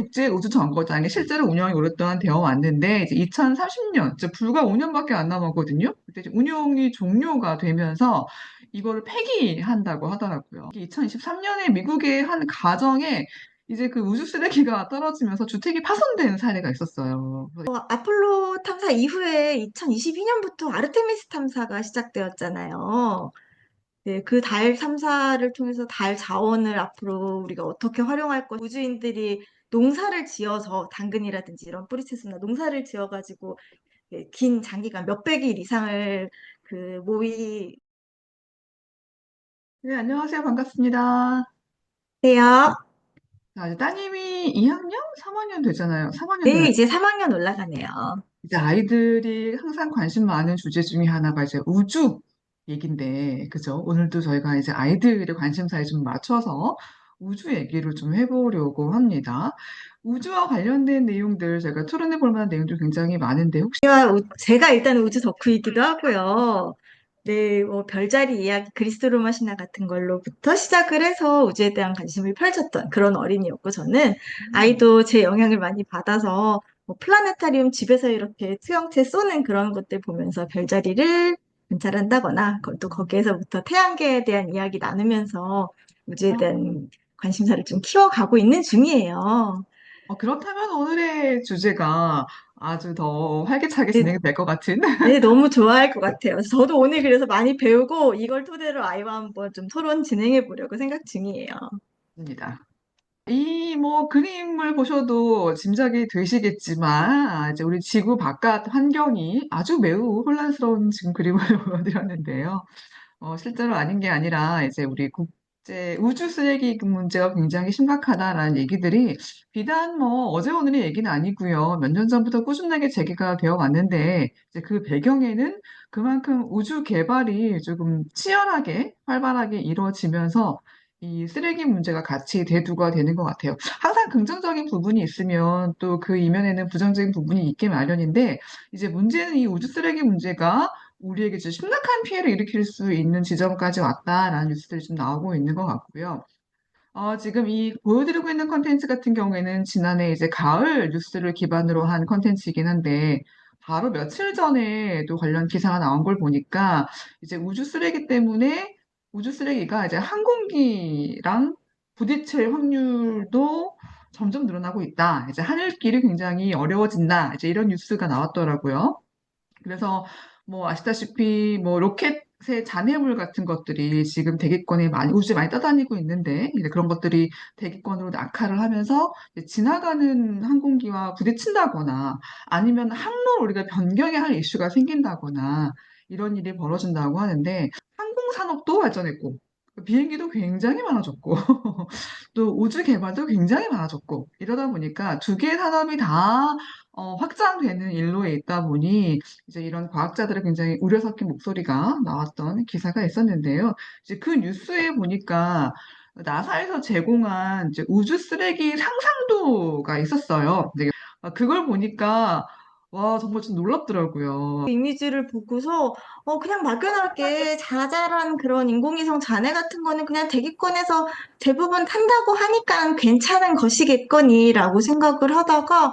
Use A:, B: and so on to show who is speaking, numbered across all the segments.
A: 국제우주정거장이 실제로 운영이 오랫동안 되어 왔는데 이제 2030년, 이제 불과 5년밖에 안 남았거든요. 그때 이제 운용이 종료가 되면서 이거를 폐기한다고 하더라고요. 2023년에 미국의 한 가정에 이제 그 우주 쓰레기가 떨어지면서 주택이 파손된 사례가 있었어요.
B: 아폴로 탐사 이후에 2022년부터 아르테미스 탐사가 시작되었잖아요. 네, 그 달 탐사를 통해서 달 자원을 앞으로 우리가 어떻게 활용할 것, 우주인들이 농사를 지어서 당근이라든지 이런 뿌리채소나 농사를 지어가지고 긴 장기간 몇백 일 이상을 그 모이
A: 네, 안녕하세요. 반갑습니다.
B: 해요.
A: 자, 이제 따님이 2학년? 3학년 되잖아요. 3학년
B: 네,
A: 되면
B: 이제 3학년 올라가네요.
A: 이제 아이들이 항상 관심 많은 주제 중에 하나가 이제 우주 얘기인데, 그죠? 오늘도 저희가 이제 아이들의 관심사에 좀 맞춰서 우주 얘기를 좀 해보려고 합니다. 우주와 관련된 내용들, 제가 토론해 볼 만한 내용들 굉장히 많은데, 혹시
B: 제가 일단 우주 덕후이기도 하고요. 네, 뭐 별자리 이야기, 그리스 로마 신화 같은 걸로부터 시작을 해서 우주에 대한 관심을 펼쳤던 그런 어린이였고, 저는 아이도 제 영향을 많이 받아서 뭐 플라네타리움 집에서 이렇게 투영체 쏘는 그런 것들 보면서 별자리를 관찰한다거나, 또 거기에서부터 태양계에 대한 이야기 나누면서 우주에 대한 관심사를 좀 키워가고 있는 중이에요.
A: 그렇다면 오늘의 주제가 아주 더 활기차게
B: 네,
A: 진행이 될 것 같은
B: 네, 너무 좋아할 것 같아요. 저도 오늘 그래서 많이 배우고 이걸 토대로 아이와 한번 좀 토론 진행해 보려고 생각 중이에요.
A: 입니다. 이 뭐 그림을 보셔도 짐작이 되시겠지만 이제 우리 지구 바깥 환경이 아주 매우 혼란스러운 지금 그림을 보여드렸는데요. 실제로 아닌 게 아니라 이제 우리 국제 우주 쓰레기 문제가 굉장히 심각하다라는 얘기들이 비단 뭐 어제 오늘의 얘기는 아니고요. 몇 년 전부터 꾸준하게 제기가 되어 왔는데 이제 그 배경에는 그만큼 우주 개발이 조금 치열하게 활발하게 이루어지면서 이 쓰레기 문제가 같이 대두가 되는 것 같아요. 항상 긍정적인 부분이 있으면 또 그 이면에는 부정적인 부분이 있게 마련인데 이제 문제는 이 우주 쓰레기 문제가 우리에게 좀 심각한 피해를 일으킬 수 있는 지점까지 왔다라는 뉴스들이 좀 나오고 있는 것 같고요. 지금 이 보여드리고 있는 컨텐츠 같은 경우에는 지난해 이제 가을 뉴스를 기반으로 한 컨텐츠이긴 한데, 바로 며칠 전에도 관련 기사가 나온 걸 보니까, 이제 우주 쓰레기 때문에 우주 쓰레기가 이제 항공기랑 부딪힐 확률도 점점 늘어나고 있다. 이제 하늘길이 굉장히 어려워진다. 이제 이런 뉴스가 나왔더라고요. 그래서 뭐 아시다시피 뭐 로켓의 잔해물 같은 것들이 지금 대기권에 많이 우주에 많이 떠다니고 있는데 이제 그런 것들이 대기권으로 낙하를 하면서 이제 지나가는 항공기와 부딪힌다거나 아니면 항로를 우리가 변경해야 할 이슈가 생긴다거나 이런 일이 벌어진다고 하는데 항공산업도 발전했고 비행기도 굉장히 많아졌고 또 우주 개발도 굉장히 많아졌고 이러다 보니까 두 개의 산업이 다 확장되는 일로에 있다 보니 이제 이런 과학자들의 굉장히 우려 섞인 목소리가 나왔던 기사가 있었는데요. 이제 그 뉴스에 보니까 나사에서 제공한 이제 우주 쓰레기 상상도가 있었어요. 그걸 보니까 와 정말 좀 놀랍더라고요.
B: 이미지를 보고서 그냥 막연하게 자잘한 그런 인공위성 잔해 같은 거는 그냥 대기권에서 대부분 탄다고 하니까 괜찮은 것이겠거니라고 생각을 하다가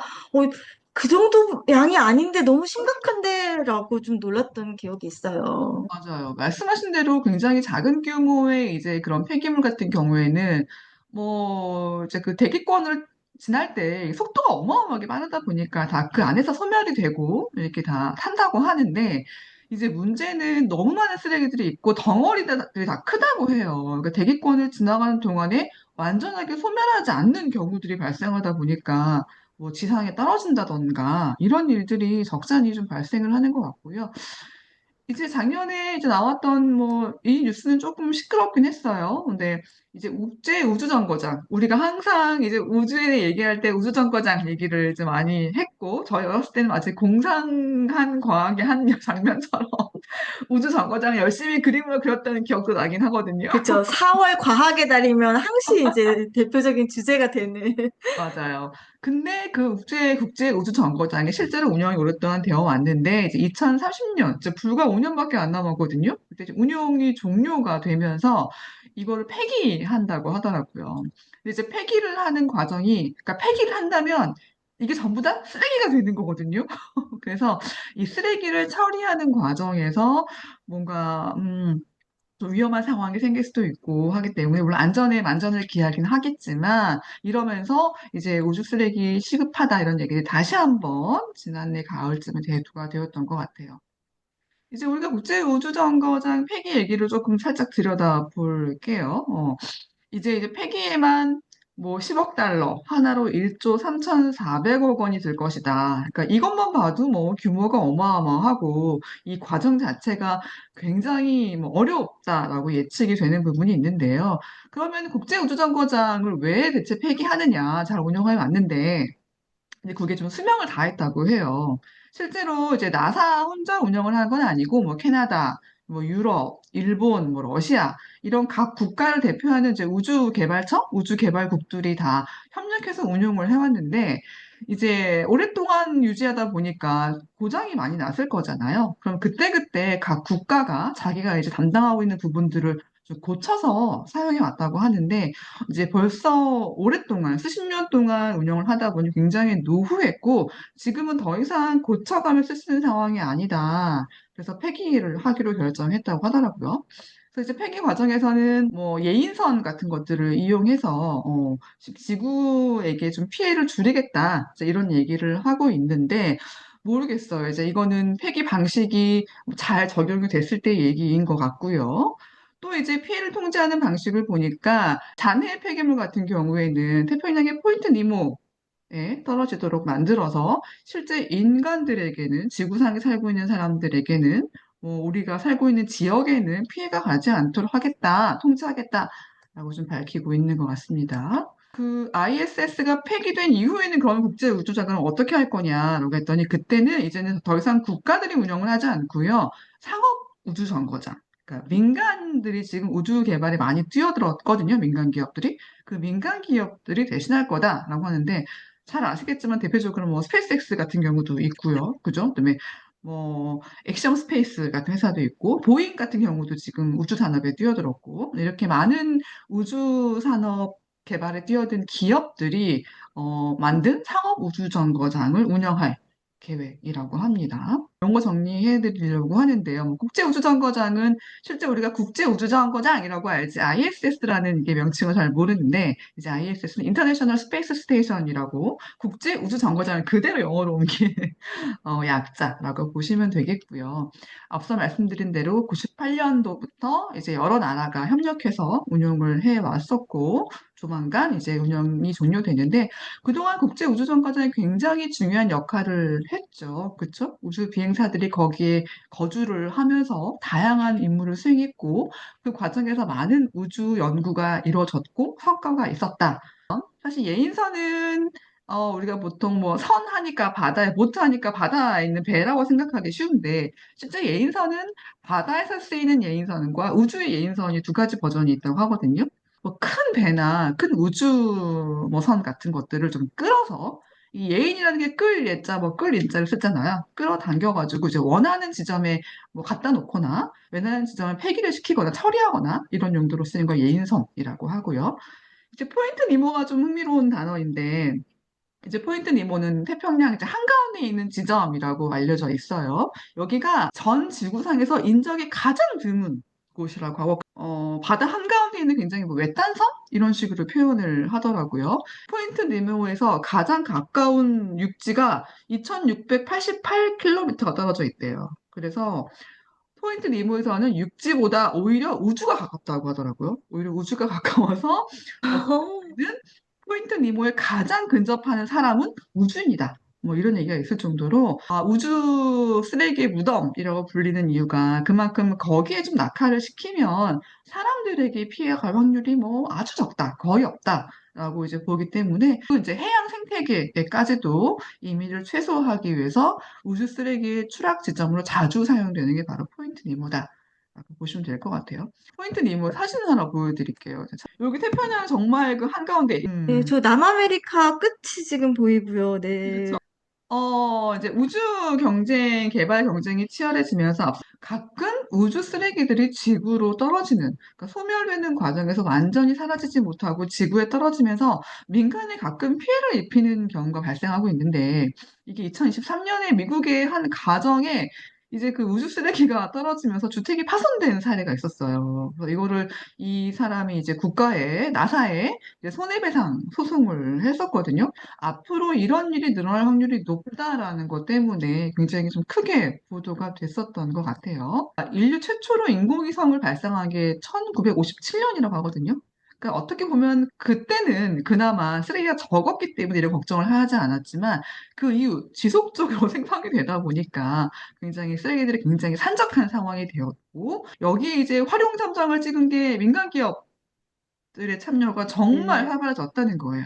B: 그 정도 양이 아닌데 너무 심각한데라고 좀 놀랐던 기억이 있어요.
A: 맞아요. 말씀하신 대로 굉장히 작은 규모의 이제 그런 폐기물 같은 경우에는 뭐 이제 그 대기권을 지날 때 속도가 어마어마하게 빠르다 보니까 다 그 안에서 소멸이 되고 이렇게 다 탄다고 하는데 이제 문제는 너무 많은 쓰레기들이 있고 덩어리들이 다 크다고 해요. 그러니까 대기권을 지나가는 동안에 완전하게 소멸하지 않는 경우들이 발생하다 보니까 뭐 지상에 떨어진다던가 이런 일들이 적잖이 좀 발생을 하는 것 같고요. 이제 작년에 이제 나왔던 뭐 이 뉴스는 조금 시끄럽긴 했어요. 근데 이제 국제 우주정거장 우리가 항상 이제 우주에 대해 얘기할 때 우주정거장 얘기를 이제 많이 했고 저희 어렸을 때는 마치 공상한 과학의 한 장면처럼 우주정거장 열심히 그림을 그렸다는 기억도 나긴 하거든요.
B: 그쵸. 4월 과학의 달이면 항시 이제 대표적인 주제가 되는.
A: 맞아요. 근데 그 국제 우주 정거장이 실제로 운영이 오랫동안 되어 왔는데, 이제 2030년, 이제 불과 5년밖에 안 남았거든요. 그때 이제 운용이 종료가 되면서 이거를 폐기한다고 하더라고요. 근데 이제 폐기를 하는 과정이, 그러니까 폐기를 한다면 이게 전부 다 쓰레기가 되는 거거든요. 그래서 이 쓰레기를 처리하는 과정에서 뭔가, 좀 위험한 상황이 생길 수도 있고 하기 때문에, 물론 안전에 만전을 기하긴 하겠지만, 이러면서 이제 우주 쓰레기 시급하다 이런 얘기를 다시 한번 지난해 가을쯤에 대두가 되었던 것 같아요. 이제 우리가 국제우주정거장 폐기 얘기를 조금 살짝 들여다볼게요. 이제 폐기에만 뭐 10억 달러, 하나로 1조 3,400억 원이 들 것이다. 그러니까 이것만 봐도 뭐 규모가 어마어마하고 이 과정 자체가 굉장히 뭐 어렵다라고 예측이 되는 부분이 있는데요. 그러면 국제우주정거장을 왜 대체 폐기하느냐, 잘 운영해 왔는데, 이제 그게 좀 수명을 다했다고 해요. 실제로 이제 나사 혼자 운영을 하는 건 아니고, 뭐 캐나다, 뭐 유럽, 일본, 뭐 러시아 이런 각 국가를 대표하는 이제 우주개발청, 우주개발국들이 다 협력해서 운용을 해왔는데, 이제 오랫동안 유지하다 보니까 고장이 많이 났을 거잖아요. 그럼 그때그때 각 국가가 자기가 이제 담당하고 있는 부분들을 좀 고쳐서 사용해 왔다고 하는데, 이제 벌써 오랫동안, 수십 년 동안 운영을 하다 보니 굉장히 노후했고, 지금은 더 이상 고쳐가며 쓸 수 있는 상황이 아니다. 그래서 폐기를 하기로 결정했다고 하더라고요. 그래서 이제 폐기 과정에서는 뭐 예인선 같은 것들을 이용해서, 지구에게 좀 피해를 줄이겠다. 이제 이런 얘기를 하고 있는데, 모르겠어요. 이제 이거는 폐기 방식이 잘 적용이 됐을 때 얘기인 것 같고요. 또 이제 피해를 통제하는 방식을 보니까 잔해 폐기물 같은 경우에는 태평양의 포인트 니모에 떨어지도록 만들어서 실제 인간들에게는 지구상에 살고 있는 사람들에게는 뭐 우리가 살고 있는 지역에는 피해가 가지 않도록 하겠다, 통제하겠다라고 좀 밝히고 있는 것 같습니다. 그 ISS가 폐기된 이후에는 그런 국제 우주장을 어떻게 할 거냐라고 했더니 그때는 이제는 더 이상 국가들이 운영을 하지 않고요. 상업 우주정거장. 그러니까 민간들이 지금 우주 개발에 많이 뛰어들었거든요. 민간 기업들이. 그 민간 기업들이 대신할 거다라고 하는데 잘 아시겠지만 대표적으로 뭐 스페이스X 같은 경우도 있고요. 그죠? 그다음에 뭐 액션 스페이스 같은 회사도 있고 보잉 같은 경우도 지금 우주 산업에 뛰어들었고 이렇게 많은 우주 산업 개발에 뛰어든 기업들이 만든 상업 우주 정거장을 운영할 계획이라고 합니다. 이런 거 정리해 드리려고 하는데요. 뭐 국제우주정거장은 실제 우리가 국제우주정거장이라고 알지 ISS라는 게 명칭을 잘 모르는데 이제 ISS는 인터내셔널 스페이스 스테이션이라고 국제우주정거장을 그대로 영어로 옮긴 약자라고 보시면 되겠고요. 앞서 말씀드린 대로 98년도부터 이제 여러 나라가 협력해서 운용을 해 왔었고 조만간 이제 운영이 종료되는데 그동안 국제우주정거장이 굉장히 중요한 역할을 했죠. 그렇죠? 우주 비행사들이 거기에 거주를 하면서 다양한 임무를 수행했고 그 과정에서 많은 우주 연구가 이루어졌고 성과가 있었다. 사실 예인선은 우리가 보통 뭐 선 하니까 바다에, 보트 하니까 바다에 있는 배라고 생각하기 쉬운데 실제 예인선은 바다에서 쓰이는 예인선과 우주의 예인선이 두 가지 버전이 있다고 하거든요. 뭐 큰 배나 큰 우주 뭐 선 같은 것들을 좀 끌어서 이 예인이라는 게 끌 예자 뭐 끌 인자를 쓰잖아요. 끌어당겨가지고 이제 원하는 지점에 뭐 갖다 놓거나 원하는 지점을 폐기를 시키거나 처리하거나 이런 용도로 쓰는 걸 예인선이라고 하고요. 이제 포인트 니모가 좀 흥미로운 단어인데 이제 포인트 니모는 태평양 이제 한가운데 있는 지점이라고 알려져 있어요. 여기가 전 지구상에서 인적이 가장 드문 곳이라고 하고, 바다 한가운데 있는 굉장히 뭐 외딴 섬? 이런 식으로 표현을 하더라고요. 포인트 니모에서 가장 가까운 육지가 2688km가 떨어져 있대요. 그래서 포인트 니모에서는 육지보다 오히려 우주가 가깝다고 하더라고요. 오히려 우주가 가까워서 어떤 때는 포인트 니모에 가장 근접하는 사람은 우주인이다. 뭐 이런 얘기가 있을 정도로 우주 쓰레기의 무덤이라고 불리는 이유가 그만큼 거기에 좀 낙하를 시키면 사람들에게 피해가 갈 확률이 뭐 아주 적다, 거의 없다라고 이제 보기 때문에 또 이제 해양 생태계에까지도 이미를 최소화하기 위해서 우주 쓰레기의 추락 지점으로 자주 사용되는 게 바로 포인트 니모다. 라고 보시면 될 것 같아요. 포인트 니모 사진 하나 보여드릴게요. 여기 태평양 정말 그 한가운데,
B: 네, 저 남아메리카 끝이 지금 보이고요. 네.
A: 그렇죠. 이제 우주 경쟁, 개발 경쟁이 치열해지면서 가끔 우주 쓰레기들이 지구로 떨어지는, 그러니까 소멸되는 과정에서 완전히 사라지지 못하고 지구에 떨어지면서 민간에 가끔 피해를 입히는 경우가 발생하고 있는데, 이게 2023년에 미국의 한 가정에 이제 그 우주 쓰레기가 떨어지면서 주택이 파손된 사례가 있었어요. 그래서 이거를 이 사람이 이제 국가에, 나사에 이제 손해배상 소송을 했었거든요. 앞으로 이런 일이 늘어날 확률이 높다라는 것 때문에 굉장히 좀 크게 보도가 됐었던 것 같아요. 인류 최초로 인공위성을 발사한 게 1957년이라고 하거든요. 그러니까 어떻게 보면 그때는 그나마 쓰레기가 적었기 때문에 이런 걱정을 하지 않았지만 그 이후 지속적으로 생성이 되다 보니까 굉장히 쓰레기들이 굉장히 산적한 상황이 되었고 여기에 이제 활용 잠정을 찍은 게 민간 기업들의 참여가 정말
B: 네.
A: 활발해졌다는 거예요.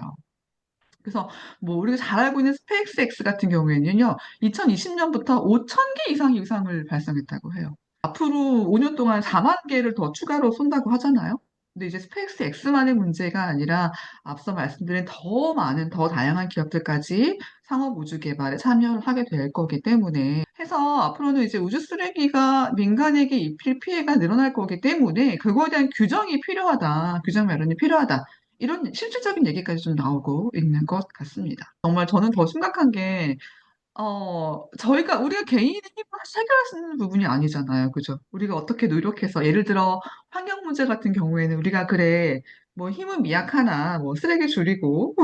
A: 그래서 뭐 우리가 잘 알고 있는 스페이스X 같은 경우에는요, 2020년부터 5천 개 이상의 위상을 발사했다고 해요. 앞으로 5년 동안 4만 개를 더 추가로 쏜다고 하잖아요. 근데 이제 스페이스X만의 문제가 아니라 앞서 말씀드린 더 많은 더 다양한 기업들까지 상업 우주 개발에 참여를 하게 될 거기 때문에 해서 앞으로는 이제 우주 쓰레기가 민간에게 입힐 피해가 늘어날 거기 때문에 그거에 대한 규정이 필요하다, 규정 마련이 필요하다. 이런 실질적인 얘기까지 좀 나오고 있는 것 같습니다. 정말 저는 더 심각한 게, 우리가 개인의 힘으로 해결할 수 있는 부분이 아니잖아요. 그죠? 우리가 어떻게 노력해서, 예를 들어, 환경 문제 같은 경우에는 우리가 그래, 뭐 힘은 미약하나, 뭐 쓰레기 줄이고,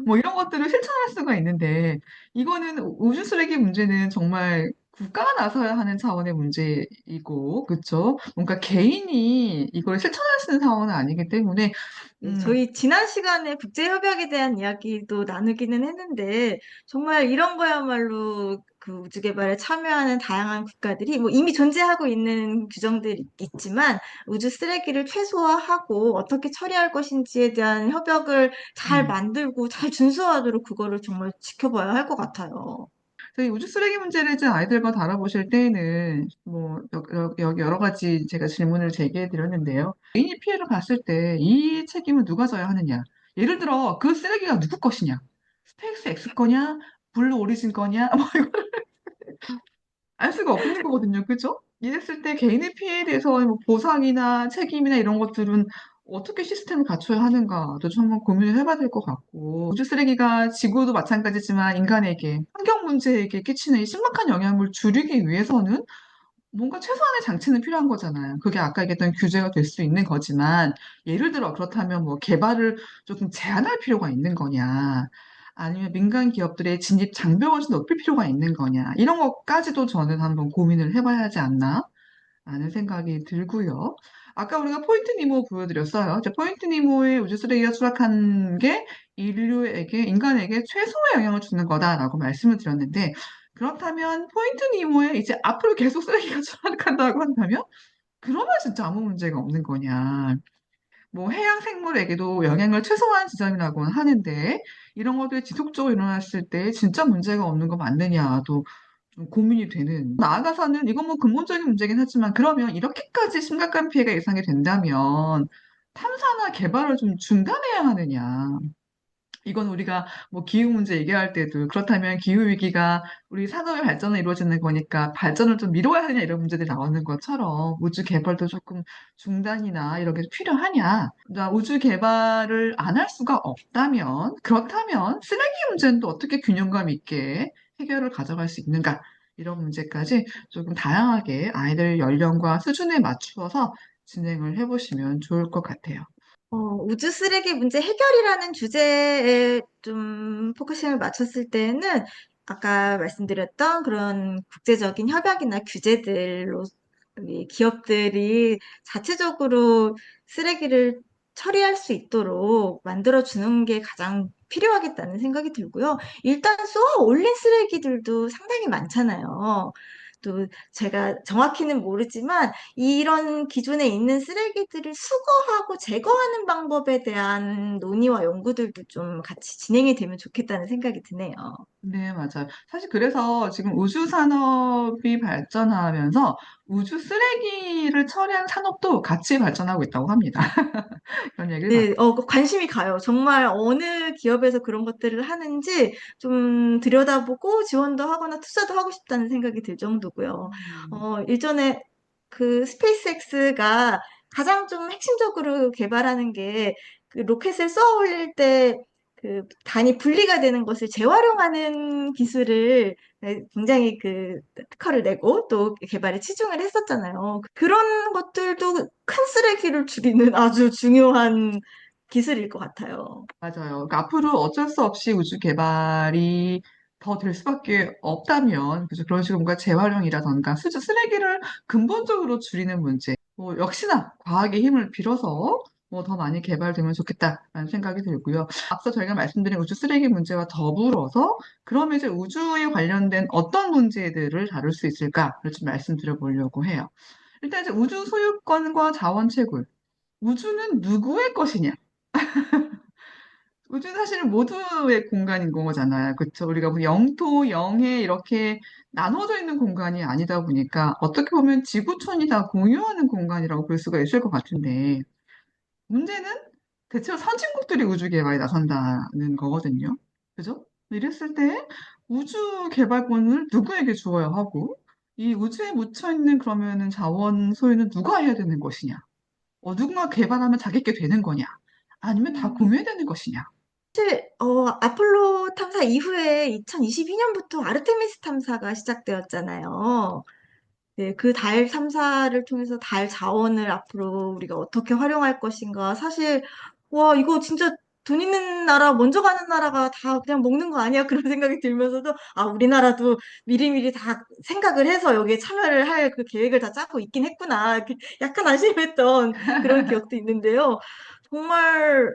A: 뭐 이런 것들을 실천할 수가 있는데, 이거는 우주 쓰레기 문제는 정말 국가가 나서야 하는 차원의 문제이고, 그쵸? 뭔가 개인이 이걸 실천할 수 있는 상황은 아니기 때문에,
B: 네,
A: 음,
B: 저희 지난 시간에 국제협약에 대한 이야기도 나누기는 했는데, 정말 이런 거야말로 그 우주개발에 참여하는 다양한 국가들이 뭐 이미 존재하고 있는 규정들이 있지만, 우주 쓰레기를 최소화하고 어떻게 처리할 것인지에 대한 협약을 잘
A: 음.
B: 만들고 잘 준수하도록 그거를 정말 지켜봐야 할 것 같아요.
A: 저희 우주 쓰레기 문제를 이제 아이들과 다뤄보실 때에는 뭐 여러 가지 제가 질문을 제기해 드렸는데요. 개인이 피해를 봤을 때 이 책임은 누가 져야 하느냐? 예를 들어 그 쓰레기가 누구 것이냐? 스페이스 X 거냐? 블루 오리진 거냐? 뭐 이거 알 수가 없는 거거든요. 그죠? 이랬을 때 개인의 피해에 대해서 뭐 보상이나 책임이나 이런 것들은 어떻게 시스템을 갖춰야 하는가도 좀 한번 고민을 해봐야 될 것 같고, 우주 쓰레기가 지구도 마찬가지지만 인간에게, 환경 문제에게 끼치는 이 심각한 영향을 줄이기 위해서는 뭔가 최소한의 장치는 필요한 거잖아요. 그게 아까 얘기했던 규제가 될 수 있는 거지만, 예를 들어 그렇다면 뭐 개발을 조금 제한할 필요가 있는 거냐, 아니면 민간 기업들의 진입 장벽을 좀 높일 필요가 있는 거냐, 이런 것까지도 저는 한번 고민을 해봐야 하지 않나, 라는 생각이 들고요. 아까 우리가 포인트 니모 보여드렸어요. 이제 포인트 니모의 우주 쓰레기가 추락한 게 인간에게 최소의 영향을 주는 거다라고 말씀을 드렸는데, 그렇다면 포인트 니모에 이제 앞으로 계속 쓰레기가 추락한다고 한다면, 그러면 진짜 아무 문제가 없는 거냐. 뭐 해양 생물에게도 영향을 최소화한 지점이라고는 하는데, 이런 것들이 지속적으로 일어났을 때 진짜 문제가 없는 거 맞느냐도 좀 고민이 되는. 나아가서는 이건 뭐 근본적인 문제긴 하지만 그러면 이렇게까지 심각한 피해가 예상이 된다면 탐사나 개발을 좀 중단해야 하느냐. 이건 우리가 뭐 기후 문제 얘기할 때도 그렇다면 기후 위기가 우리 산업의 발전을 이루어지는 거니까 발전을 좀 미뤄야 하느냐 이런 문제들이 나오는 것처럼 우주 개발도 조금 중단이나 이런 게 필요하냐. 그러니까 우주 개발을 안 할 수가 없다면 그렇다면 쓰레기 문제는 또 어떻게 균형감 있게 해결을 가져갈 수 있는가. 이런 문제까지 조금 다양하게 아이들 연령과 수준에 맞추어서 진행을 해보시면 좋을 것 같아요.
B: 우주 쓰레기 문제 해결이라는 주제에 좀 포커싱을 맞췄을 때는 아까 말씀드렸던 그런 국제적인 협약이나 규제들로 이 기업들이 자체적으로 쓰레기를 처리할 수 있도록 만들어주는 게 가장 필요하겠다는 생각이 들고요. 일단 쏘아 올린 쓰레기들도 상당히 많잖아요. 또 제가 정확히는 모르지만 이런 기존에 있는 쓰레기들을 수거하고 제거하는 방법에 대한 논의와 연구들도 좀 같이 진행이 되면 좋겠다는 생각이 드네요.
A: 네, 맞아요. 사실 그래서 지금 우주 산업이 발전하면서 우주 쓰레기를 처리하는 산업도 같이 발전하고 있다고 합니다. 그런 얘기를 봤어요.
B: 네, 관심이 가요. 정말 어느 기업에서 그런 것들을 하는지 좀 들여다보고 지원도 하거나 투자도 하고 싶다는 생각이 들 정도고요.
A: 음,
B: 일전에 그 스페이스X가 가장 좀 핵심적으로 개발하는 게 그 로켓을 쏘아 올릴 때 그 단위 분리가 되는 것을 재활용하는 기술을 굉장히 그 특허를 내고 또 개발에 치중을 했었잖아요. 그런 것들도 큰 쓰레기를 줄이는 아주 중요한 기술일 것 같아요.
A: 맞아요. 그러니까 앞으로 어쩔 수 없이 우주 개발이 더 될 수밖에 없다면, 그죠? 그런 식으로 뭔가 재활용이라던가 수주 쓰레기를 근본적으로 줄이는 문제, 뭐 역시나 과학의 힘을 빌어서 뭐 더 많이 개발되면 좋겠다라는 생각이 들고요. 앞서 저희가 말씀드린 우주 쓰레기 문제와 더불어서 그러면 이제 우주에 관련된 어떤 문제들을 다룰 수 있을까를 좀 말씀드려보려고 해요. 일단 이제 우주 소유권과 자원 채굴. 우주는 누구의 것이냐? 우주는 사실은 모두의 공간인 거잖아요. 그렇죠? 우리가 뭐 영토, 영해 이렇게 나눠져 있는 공간이 아니다 보니까 어떻게 보면 지구촌이 다 공유하는 공간이라고 볼 수가 있을 것 같은데 문제는 대체로 선진국들이 우주 개발에 나선다는 거거든요. 그죠? 이랬을 때 우주 개발권을 누구에게 주어야 하고 이 우주에 묻혀 있는 그러면은 자원 소유는 누가 해야 되는 것이냐? 누군가 개발하면 자기게 되는 거냐? 아니면 다 공유해야 되는 것이냐?
B: 사실 아폴로 탐사 이후에 2022년부터 아르테미스 탐사가 시작되었잖아요. 네, 그 달 탐사를 통해서 달 자원을 앞으로 우리가 어떻게 활용할 것인가. 사실, 와, 이거 진짜 돈 있는 나라, 먼저 가는 나라가 다 그냥 먹는 거 아니야? 그런 생각이 들면서도, 아, 우리나라도 미리미리 다 생각을 해서 여기에 참여를 할 그 계획을 다 짜고 있긴 했구나. 이렇게 약간 안심했던 그런 기억도 있는데요. 정말,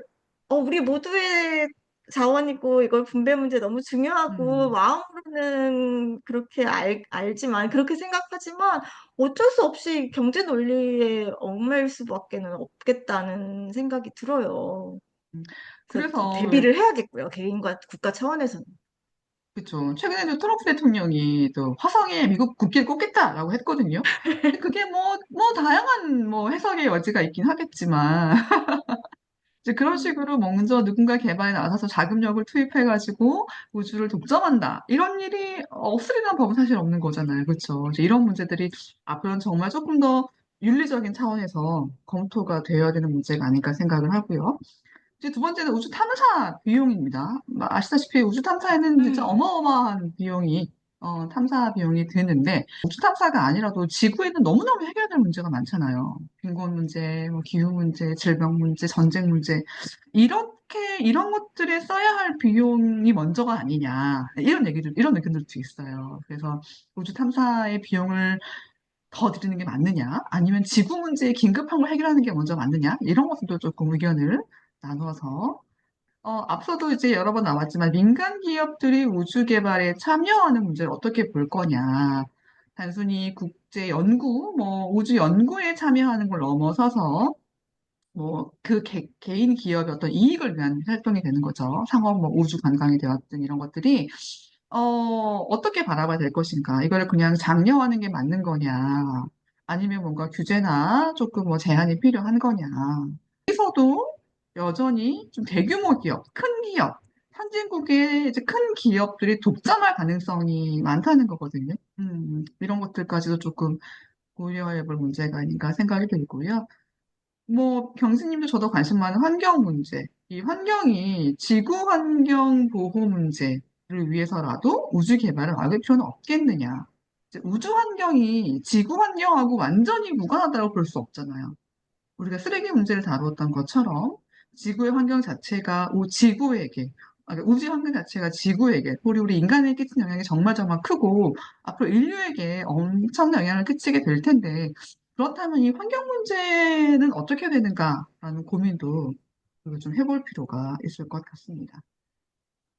B: 우리 모두의 자원이고 이걸 분배 문제 너무 중요하고
A: 음.
B: 마음으로는 그렇게 알지만 그렇게 생각하지만 어쩔 수 없이 경제 논리에 얽매일 수밖에는 없겠다는 생각이 들어요.
A: 음.
B: 그래서 좀
A: 그래서 왜,
B: 대비를 해야겠고요. 개인과 국가 차원에서는.
A: 그쵸. 최근에도 트럼프 대통령이 또 화성에 미국 국기를 꽂겠다라고 했거든요. 근데 그게 뭐, 다양한 뭐 해석의 여지가 있긴 하겠지만, 이제 그런 식으로 먼저 누군가 개발에 나서서 자금력을 투입해가지고 우주를 독점한다. 이런 일이 없으리란 법은 사실 없는 거잖아요. 그렇죠? 이제 이런 문제들이 앞으로는 정말 조금 더 윤리적인 차원에서 검토가 되어야 되는 문제가 아닐까 생각을 하고요. 이제 두 번째는 우주 탐사 비용입니다. 아시다시피 우주 탐사에는 진짜
B: 음,
A: 어마어마한 비용이, 탐사 비용이 드는데, 우주 탐사가 아니라도 지구에는 너무너무 해결해야 될 문제가 많잖아요. 빈곤 문제, 뭐 기후 문제, 질병 문제, 전쟁 문제. 이런 것들에 써야 할 비용이 먼저가 아니냐. 이런 의견들도 있어요. 그래서 우주 탐사의 비용을 더 드리는 게 맞느냐, 아니면 지구 문제의 긴급한 걸 해결하는 게 먼저 맞느냐, 이런 것들도 조금 의견을 나눠서, 앞서도 이제 여러 번 나왔지만 민간 기업들이 우주 개발에 참여하는 문제를 어떻게 볼 거냐. 단순히 국제 연구, 뭐 우주 연구에 참여하는 걸 넘어서서 뭐 그 개인 기업의 어떤 이익을 위한 활동이 되는 거죠. 상업 뭐 우주 관광이 되었든 이런 것들이 어떻게 바라봐야 될 것인가? 이거를 그냥 장려하는 게 맞는 거냐? 아니면 뭔가 규제나 조금 뭐 제한이 필요한 거냐? 여기서도 여전히 좀 대규모 기업, 큰 기업, 선진국의 이제 큰 기업들이 독점할 가능성이 많다는 거거든요. 이런 것들까지도 조금 고려해 볼 문제가 아닌가 생각이 들고요. 뭐, 경수님도 저도 관심 많은 환경 문제. 이 환경이 지구 환경 보호 문제를 위해서라도 우주 개발을 막을 필요는 없겠느냐. 이제 우주 환경이 지구 환경하고 완전히 무관하다고 볼 수 없잖아요. 우리가 쓰레기 문제를 다루었던 것처럼 지구의 환경 자체가 지구에게, 그러니까 우주 환경 자체가 지구에게, 우리 인간에게 끼치는 영향이 정말 정말 크고 앞으로 인류에게 엄청난 영향을 끼치게 될 텐데 그렇다면 이 환경 문제는 어떻게 되는가라는 고민도 우리가 좀 해볼 필요가 있을 것 같습니다.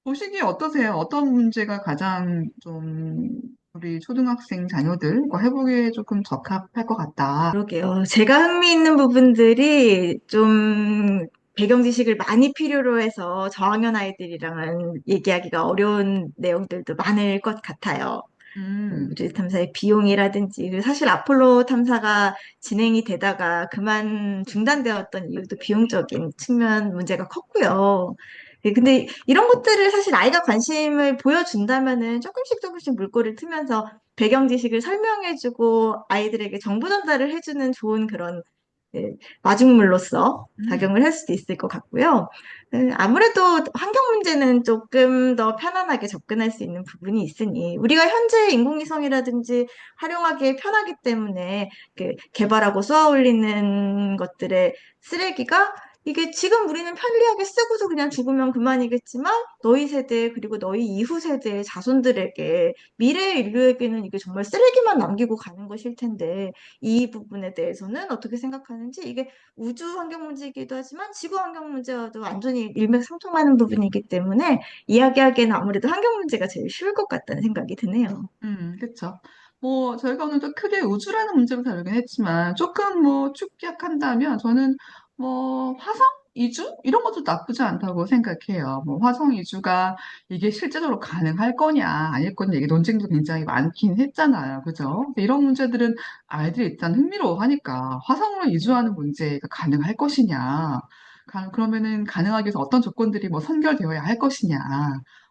A: 보시기에 어떠세요? 어떤 문제가 가장 좀 우리 초등학생 자녀들과 해보기에 조금 적합할 것 같다.
B: 그러게요. 제가 흥미있는 부분들이 좀 배경 지식을 많이 필요로 해서 저학년 아이들이랑은 얘기하기가 어려운 내용들도 많을 것 같아요.
A: 음,
B: 우주 탐사의 비용이라든지, 그리고 사실 아폴로 탐사가 진행이 되다가 그만 중단되었던 이유도 비용적인 측면 문제가 컸고요. 근데 이런 것들을 사실 아이가 관심을 보여준다면은 조금씩 조금씩 물꼬를 트면서 배경 지식을 설명해주고 아이들에게 정보 전달을 해주는 좋은 그런 네, 마중물로서
A: 음,
B: 작용을 할 수도 있을 것 같고요. 아무래도 환경 문제는 조금 더 편안하게 접근할 수 있는 부분이 있으니 우리가 현재 인공위성이라든지 활용하기에 편하기 때문에 개발하고 쏘아 올리는 것들의 쓰레기가 이게 지금 우리는 편리하게 쓰고서 그냥 죽으면 그만이겠지만 너희 세대 그리고 너희 이후 세대의 자손들에게 미래의 인류에게는 이게 정말 쓰레기만 남기고 가는 것일 텐데 이 부분에 대해서는 어떻게 생각하는지 이게 우주 환경 문제이기도 하지만 지구 환경 문제와도 완전히 일맥상통하는 부분이기 때문에 이야기하기에는 아무래도 환경 문제가 제일 쉬울 것 같다는 생각이 드네요.
A: 그쵸. 뭐, 저희가 오늘 또 크게 우주라는 문제로 다루긴 했지만, 조금 뭐, 축약한다면, 저는 뭐, 화성 이주? 이런 것도 나쁘지 않다고 생각해요. 뭐, 화성 이주가 이게 실제적으로 가능할 거냐, 아닐 거냐, 이게 논쟁도 굉장히 많긴 했잖아요. 그죠? 근데 이런 문제들은 아이들이 일단 흥미로워하니까, 화성으로 이주하는 문제가 가능할 것이냐, 그러면은 가능하기 위해서 어떤 조건들이 뭐 선결되어야 할 것이냐,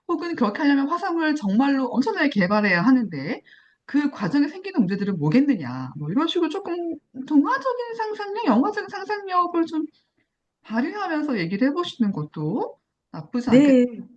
A: 혹은 그렇게 하려면 화성을 정말로 엄청나게 개발해야 하는데 그 과정에 생기는 문제들은 뭐겠느냐. 뭐 이런 식으로 조금 동화적인 상상력, 영화적인 상상력을 좀 발휘하면서 얘기를 해보시는 것도 나쁘지 않겠다.
B: 네,
A: 그래서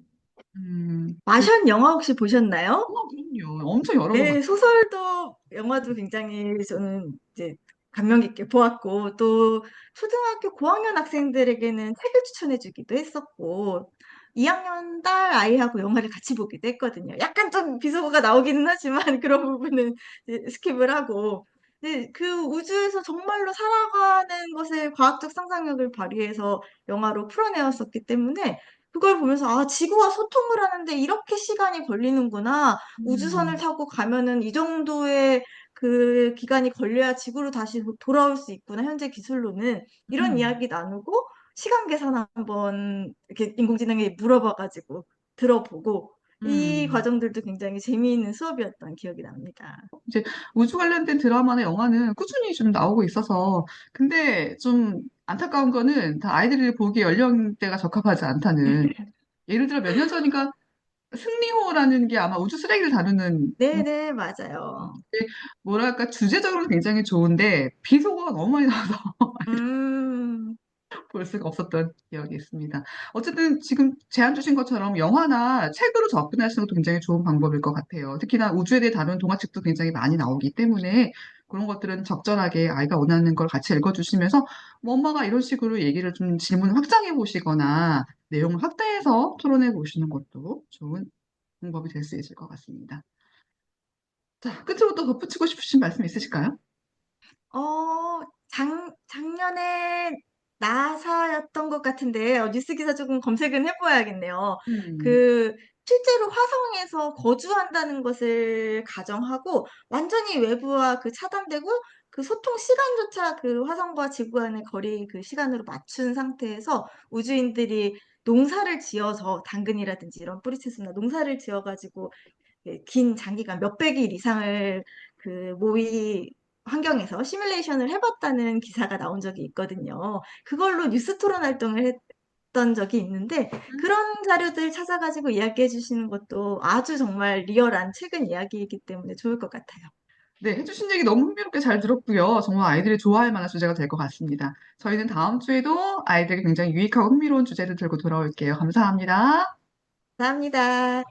B: 마션 영화 혹시 보셨나요?
A: 그럼요. 엄청 여러 번
B: 네, 소설도 영화도 굉장히 저는 이제 감명 깊게 보았고 또 초등학교 고학년 학생들에게는 책을 추천해주기도 했었고 2학년 딸 아이하고 영화를 같이 보기도 했거든요. 약간 좀 비속어가 나오기는 하지만 그런 부분은 이제 스킵을 하고 네, 그 우주에서 정말로 살아가는 것에 과학적 상상력을 발휘해서 영화로 풀어내었었기 때문에 그걸 보면서 아, 지구와 소통을 하는데 이렇게 시간이 걸리는구나. 우주선을
A: 음,
B: 타고 가면은 이 정도의 그 기간이 걸려야 지구로 다시 돌아올 수 있구나. 현재 기술로는 이런
A: 음,
B: 이야기 나누고 시간 계산 한번 이렇게 인공지능에 물어봐가지고 들어보고 이
A: 음.
B: 과정들도 굉장히 재미있는 수업이었던 기억이 납니다.
A: 이제 우주 관련된 드라마나 영화는 꾸준히 좀 나오고 있어서 근데 좀 안타까운 거는 다 아이들이 보기에 연령대가 적합하지 않다는 예를 들어 몇 년 전인가 승리호라는 게 아마 우주 쓰레기를 다루는
B: 네네, 맞아요.
A: 뭐랄까 주제적으로는 굉장히 좋은데 비속어가 너무 많이 나와서
B: 음,
A: 볼 수가 없었던 기억이 있습니다. 어쨌든 지금 제안 주신 것처럼 영화나 책으로 접근하시는 것도 굉장히 좋은 방법일 것 같아요. 특히나 우주에 대해 다룬 동화책도 굉장히 많이 나오기 때문에 그런 것들은 적절하게 아이가 원하는 걸 같이 읽어주시면서 뭐 엄마가 이런 식으로 얘기를 좀 질문을 확장해 보시거나 내용을 확대해서 토론해 보시는 것도 좋은 방법이 될 수 있을 것 같습니다. 자, 끝으로 또 덧붙이고 싶으신 말씀 있으실까요?
B: 작년에 나사였던 것 같은데, 뉴스 기사 조금 검색은 해봐야겠네요.
A: 음,
B: 그, 실제로 화성에서 거주한다는 것을 가정하고, 완전히 외부와 차단되고, 그 소통 시간조차 그 화성과 지구 간의 거리 그 시간으로 맞춘 상태에서 우주인들이 농사를 지어서 당근이라든지 이런 뿌리채소나 농사를 지어가지고 긴 장기간 몇백 일 이상을 모의 환경에서 시뮬레이션을 해봤다는 기사가 나온 적이 있거든요. 그걸로 뉴스 토론 활동을 했던 적이 있는데 그런 자료들 찾아가지고 이야기해 주시는 것도 아주 정말 리얼한 최근 이야기이기 때문에 좋을 것 같아요.
A: 네, 해주신 얘기 너무 흥미롭게 잘 들었고요. 정말 아이들이 좋아할 만한 주제가 될 것 같습니다. 저희는 다음 주에도 아이들에게 굉장히 유익하고 흥미로운 주제를 들고 돌아올게요. 감사합니다.
B: 감사합니다.